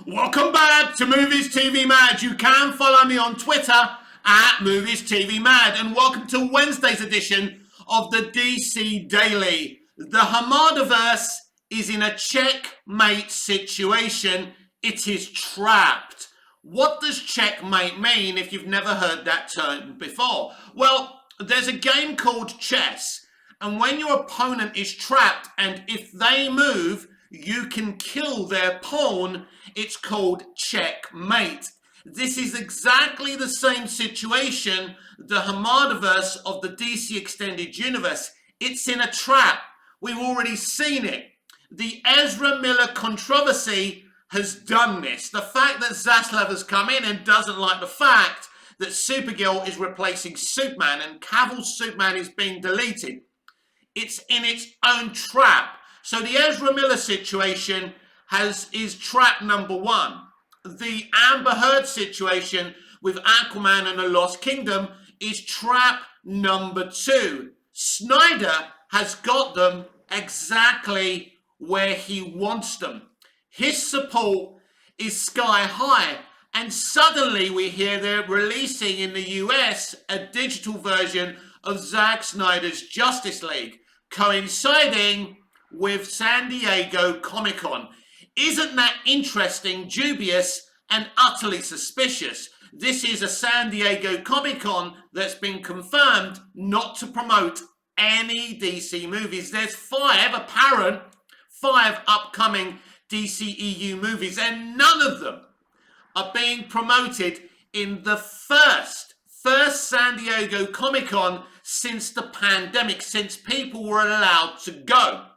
Welcome back to Movies TV Mad. You can follow me on Twitter at Movies TV Mad. And welcome to Wednesday's edition of the DC Daily. The Hamadaverse is in a checkmate situation. It is trapped. What does checkmate mean if you've never heard that term before? Well, there's a game called chess. And when your opponent is trapped and if they move, you can kill their pawn, it's called checkmate. This is exactly the same situation, the Hamadaverse of the DC Extended Universe. It's in a trap. We've already seen it. The Ezra Miller controversy has done this. The fact that Zaslav has come in and doesn't like the fact that Supergirl is replacing Superman and Cavill's Superman is being deleted. It's in its own trap. So the Ezra Miller situation is trap number one. The Amber Heard situation with Aquaman and the Lost Kingdom is trap number two. Snyder has got them exactly where he wants them. His support is sky high, and suddenly we hear they're releasing in the US a digital version of Zack Snyder's Justice League, coinciding with San Diego Comic-Con. Isn't that interesting, dubious, and utterly suspicious? This is a San Diego Comic-Con that's been confirmed not to promote any DC movies. There's five upcoming DCEU movies, and none of them are being promoted in the first San Diego Comic-Con since the pandemic, since people were allowed to go.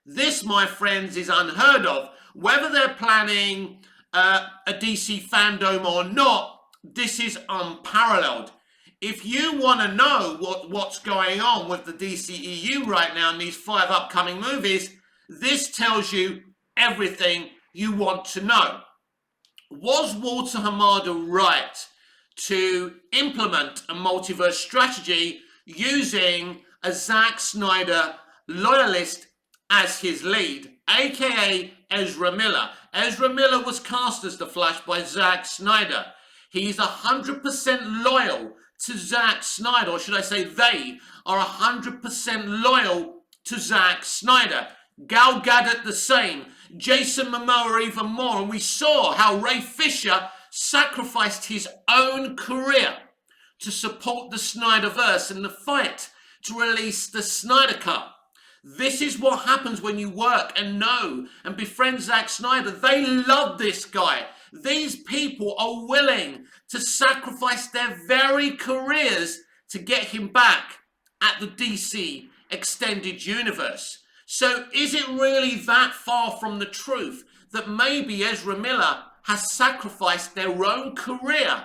This, my friends, is unheard of. Whether they're planning a DC fandom or not, this is unparalleled. If you want to know what's going on with the DCEU right now in these five upcoming movies, this tells you everything you want to know. Was Walter Hamada right to implement a multiverse strategy using a Zack Snyder loyalist as his lead, aka Ezra Miller? Ezra Miller was cast as the Flash by Zack Snyder. He's 100% loyal to Zack Snyder, or should I say they are 100% loyal to Zack Snyder. Gal Gadot the same, Jason Momoa even more, and we saw how Ray Fisher sacrificed his own career to support the Snyderverse and the fight to release the Snyder Cut. This is what happens when you work and know and befriend Zack Snyder. They love this guy. These people are willing to sacrifice their very careers to get him back at the DC Extended Universe. So is it really that far from the truth that maybe Ezra Miller has sacrificed their own career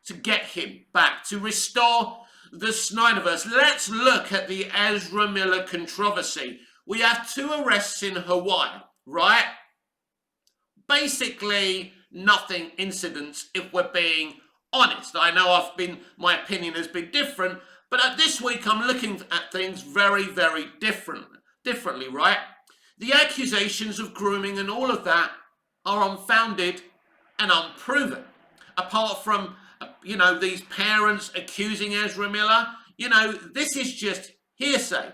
to get him back, to restore the Snyderverse? Let's look at the Ezra Miller controversy. We have two arrests in Hawaii, right? Basically, nothing incidents, if we're being honest. I know my opinion has been different, but this week I'm looking at things very, very differently, right? The accusations of grooming and all of that are unfounded and unproven. Apart from these parents accusing Ezra Miller, this is just hearsay.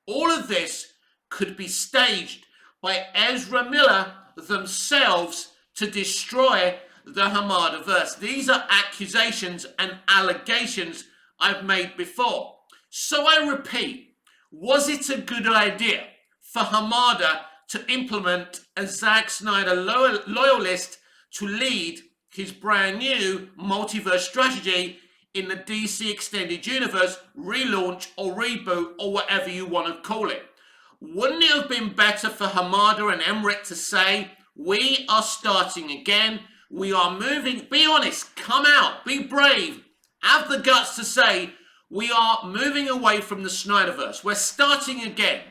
All of this could be staged by Ezra Miller themselves to destroy the Hamadaverse. These are accusations and allegations I've made before. So I repeat, was it a good idea for Hamada to implement a Zack Snyder loyalist to lead his brand new multiverse strategy in the DC Extended Universe relaunch or reboot or whatever you want to call it? Wouldn't it have been better for Hamada and Emmerich to say, we are starting again, we are moving, be honest, come out, be brave, have the guts to say, we are moving away from the Snyderverse, we're starting again.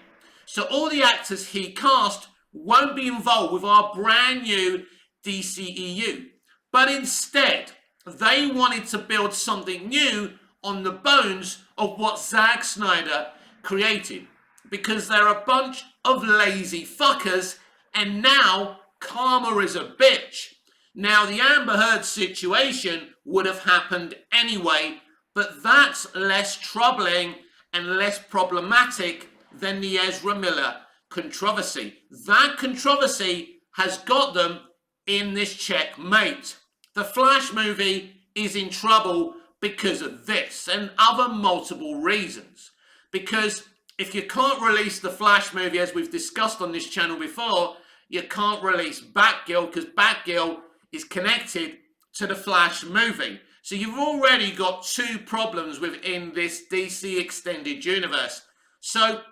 So all the actors he cast won't be involved with our brand new DCEU. But instead, they wanted to build something new on the bones of what Zack Snyder created. Because they're a bunch of lazy fuckers, and now karma is a bitch. Now, the Amber Heard situation would have happened anyway, but that's less troubling and less problematic than the Ezra Miller controversy. That controversy has got them in this checkmate. The Flash movie is in trouble because of this and other multiple reasons. Because if you can't release the Flash movie, as we've discussed on this channel before, you can't release Batgirl because Batgirl is connected to the Flash movie. So you've already got two problems within this DC extended universe. So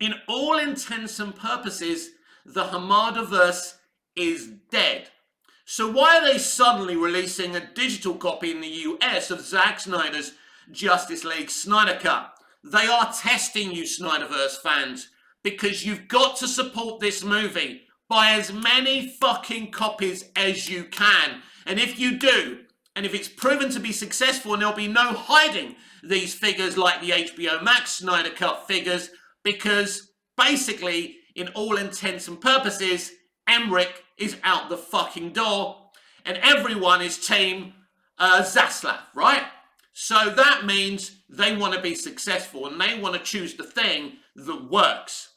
in all intents and purposes, the Hamada-verse is dead. So why are they suddenly releasing a digital copy in the US of Zack Snyder's Justice League Snyder Cut? They are testing you, Snyderverse fans, because you've got to support this movie. Buy as many fucking copies as you can. And if you do, and if it's proven to be successful, and there'll be no hiding these figures like the HBO Max Snyder Cut figures, because basically, in all intents and purposes, Emmerich is out the fucking door, and everyone is team Zaslav, right? So that means they want to be successful, and they want to choose the thing that works.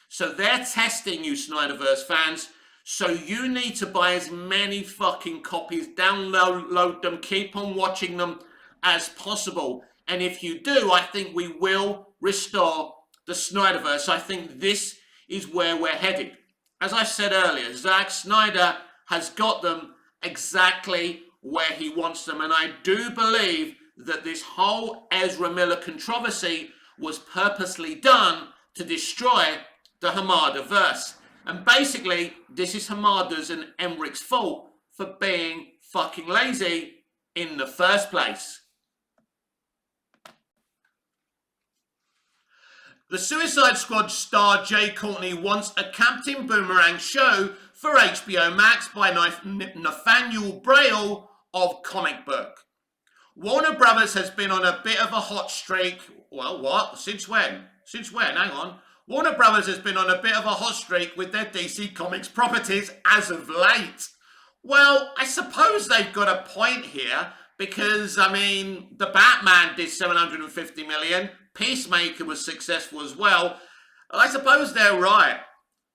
So they're testing you, Snyderverse fans. So you need to buy as many fucking copies, download them, keep on watching them as possible. And if you do, I think we will restore the Snyderverse. I think this is where we're headed. As I said earlier, Zack Snyder has got them exactly where he wants them. And I do believe that this whole Ezra Miller controversy was purposely done to destroy the Hamada-verse. And basically, this is Hamada's and Emmerich's fault for being fucking lazy in the first place. The Suicide Squad star Jay Courtney wants a Captain Boomerang show for HBO Max by Nathaniel Braille of Comic Book. Warner Brothers has been on a bit of a hot streak. Well, what? Since when? Since when? Hang on. Warner Brothers has been on a bit of a hot streak with their DC Comics properties as of late. Well, I suppose they've got a point here because, I mean, the Batman did 750 million. Peacemaker was successful as well. I suppose they're right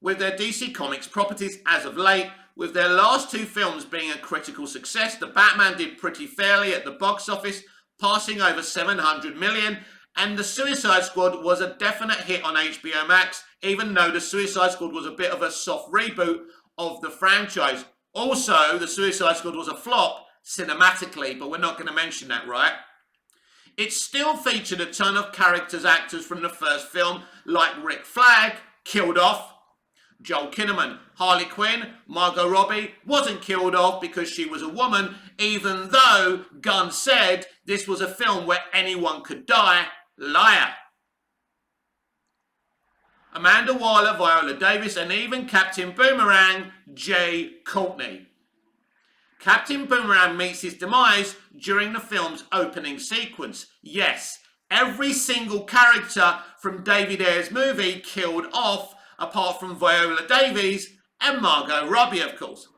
with their DC Comics properties as of late, with their last two films being a critical success. The Batman did pretty fairly at the box office, passing over 700 million. And the Suicide Squad was a definite hit on HBO Max, even though the Suicide Squad was a bit of a soft reboot of the franchise. Also, the Suicide Squad was a flop cinematically, but we're not going to mention that, right? It still featured a ton of actors from the first film, like Rick Flag, killed off. Joel Kinnaman, Harley Quinn, Margot Robbie wasn't killed off because she was a woman, even though Gunn said this was a film where anyone could die. Liar. Amanda Waller, Viola Davis, and even Captain Boomerang, Jay Courtney. Captain Boomerang meets his demise during the film's opening sequence. Yes, every single character from David Ayer's movie killed off, apart from Viola Davis and Margot Robbie, of course.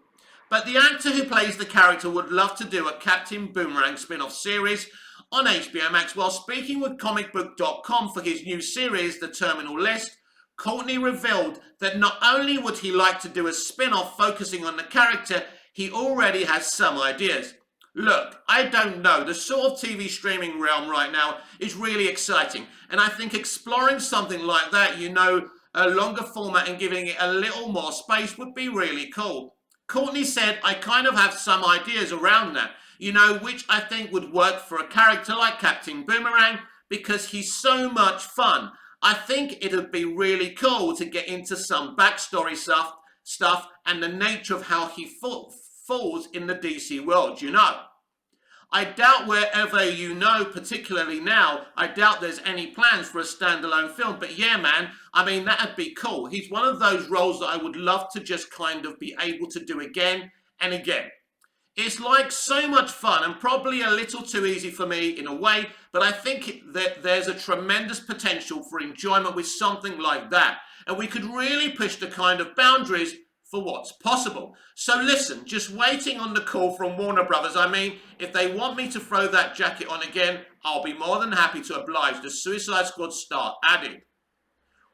But the actor who plays the character would love to do a Captain Boomerang spin-off series on HBO Max. While speaking with comicbook.com for his new series, The Terminal List, Courtney revealed that not only would he like to do a spin-off focusing on the character, he already has some ideas. Look, I don't know, the sort of TV streaming realm right now is really exciting, and I think exploring something like that, you know, a longer format and giving it a little more space would be really cool. Courtney said, I kind of have some ideas around that, you know, which I think would work for a character like Captain Boomerang because he's so much fun. I think it'd be really cool to get into some backstory stuff and the nature of how he falls in the DC world, you know. I doubt wherever you know, particularly now, I doubt there's any plans for a standalone film. But yeah, man, I mean, that'd be cool. He's one of those roles that I would love to just kind of be able to do again and again. It's like so much fun and probably a little too easy for me in a way, but I think that there's a tremendous potential for enjoyment with something like that. And we could really push the kind of boundaries for what's possible. So listen, just waiting on the call from Warner Brothers. I mean, if they want me to throw that jacket on again, I'll be more than happy to oblige. The Suicide Squad star added.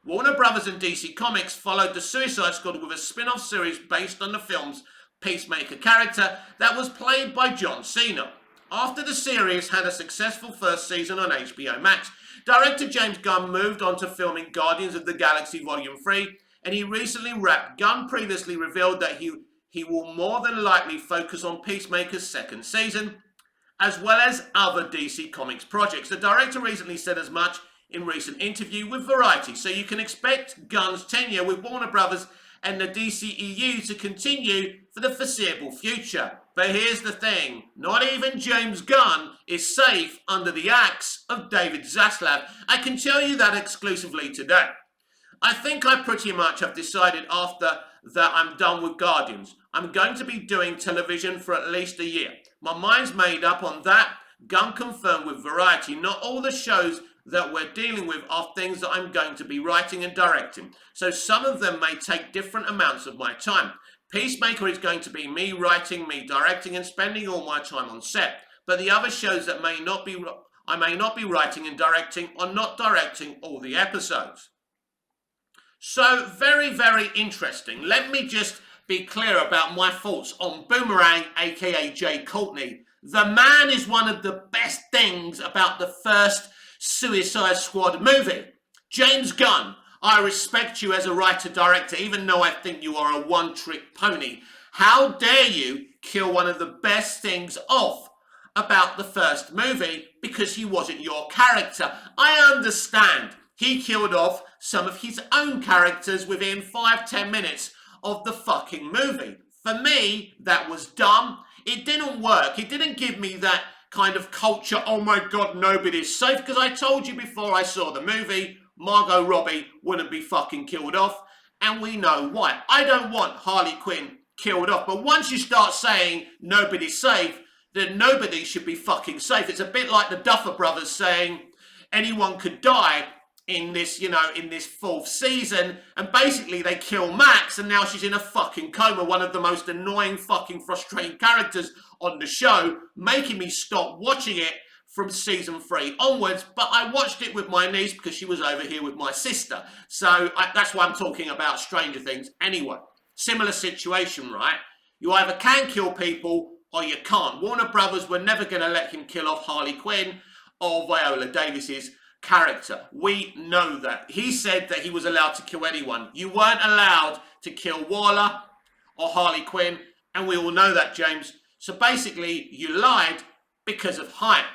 Warner Brothers and DC Comics followed the Suicide Squad with a spin-off series based on the film's Peacemaker character that was played by John Cena. After the series had a successful first season on HBO Max, director James Gunn moved on to filming Guardians of the Galaxy Volume 3, and he recently wrapped. Gunn previously revealed that he will more than likely focus on Peacemaker's second season, as well as other DC Comics projects. The director recently said as much in a recent interview with Variety, so you can expect Gunn's tenure with Warner Brothers and the DCEU to continue for the foreseeable future. But here's the thing, not even James Gunn is safe under the axe of David Zaslav. I can tell you that exclusively today. I think I pretty much have decided after that I'm done with Guardians. I'm going to be doing television for at least a year. My mind's made up on that. Gunn confirmed with Variety, not all the shows that we're dealing with are things that I'm going to be writing and directing. So some of them may take different amounts of my time. Peacemaker is going to be me writing, me directing, and spending all my time on set. But the other shows that I may not be writing and directing or not directing all the episodes. So very, very interesting. Let me just be clear about my thoughts on Boomerang, aka Jay Courtney. The man is one of the best things about the first Suicide Squad movie. James Gunn, I respect you as a writer-director, even though I think you are a one-trick pony. How dare you kill one of the best things off about the first movie because he wasn't your character? I understand he killed off some of his own characters within 5-10 minutes of the fucking movie. For me, that was dumb. It didn't work. It didn't give me that kind of culture, oh my god, nobody's safe, because I told you before I saw the movie, Margot Robbie wouldn't be fucking killed off, and we know why. I don't want Harley Quinn killed off, but once you start saying nobody's safe, then nobody should be fucking safe. It's a bit like the Duffer Brothers saying anyone could die in this, in this fourth season, and basically they kill Max, and now she's in a fucking coma, one of the most annoying fucking frustrating characters on the show, making me stop watching it from season 3 onwards. But I watched it with my niece because she was over here with my sister, so that's why I'm talking about Stranger Things anyway. Similar situation, right? You either can kill people or you can't. Warner Brothers were never going to let him kill off Harley Quinn or Viola Davis's character. We know that. He said that he was allowed to kill anyone. You weren't allowed to kill Waller or Harley Quinn, and we all know that, James. So basically, you lied because of hype.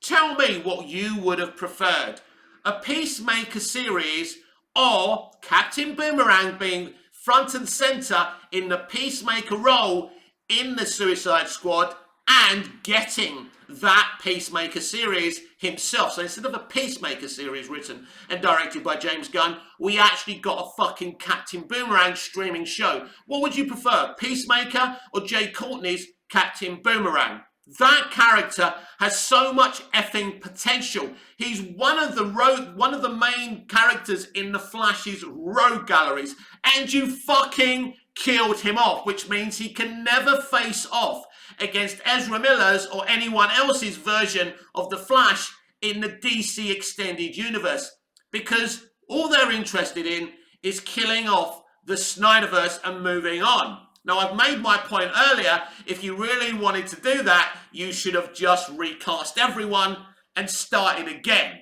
Tell me what you would have preferred. A Peacemaker series or Captain Boomerang being front and center in the Peacemaker role in the Suicide Squad and getting that Peacemaker series himself. So instead of a Peacemaker series written and directed by James Gunn, we actually got a fucking Captain Boomerang streaming show. What would you prefer, Peacemaker or Jay Courtney's Captain Boomerang? That character has so much effing potential. He's one of the main characters in the Flash's rogue galleries, and you fucking killed him off, which means he can never face off against Ezra Miller's or anyone else's version of the Flash in the DC Extended Universe, because all they're interested in is killing off the Snyderverse and moving on. Now, I've made my point earlier. If you really wanted to do that, you should have just recast everyone and started again.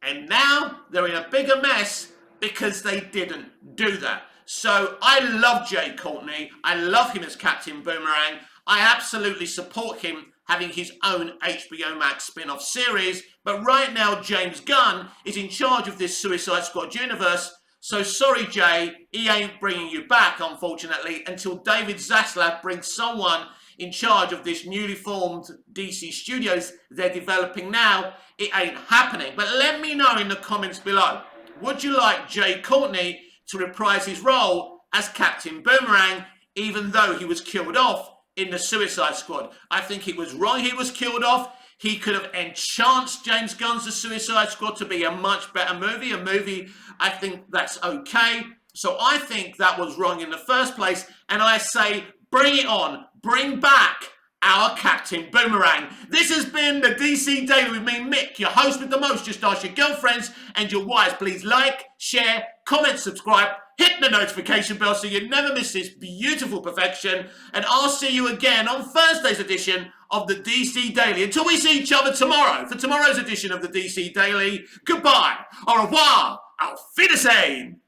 And now they're in a bigger mess because they didn't do that. So I love Jay Courtney. I love him as Captain Boomerang. I absolutely support him having his own HBO Max spin-off series. But right now, James Gunn is in charge of this Suicide Squad universe. So sorry, Jay, he ain't bringing you back, unfortunately, until David Zaslav brings someone in charge of this newly formed DC Studios they're developing now. It ain't happening. But let me know in the comments below. Would you like Jay Courtney to reprise his role as Captain Boomerang, even though he was killed off in the Suicide Squad? I think it was wrong he was killed off. He could have enchanced James Gunn's The Suicide Squad to be a much better movie. A movie, I think that's okay. So I think that was wrong in the first place, and I say, bring it on. Bring back our Captain Boomerang. This has been the DC Daily with me, Mick, your host with the most. Just ask your girlfriends and your wives. Please like, share, comment, subscribe, hit the notification bell so you never miss this beautiful perfection. And I'll see you again on Thursday's edition of the DC Daily. Until we see each other tomorrow for tomorrow's edition of the DC Daily, goodbye, au revoir, auf Wiedersehen.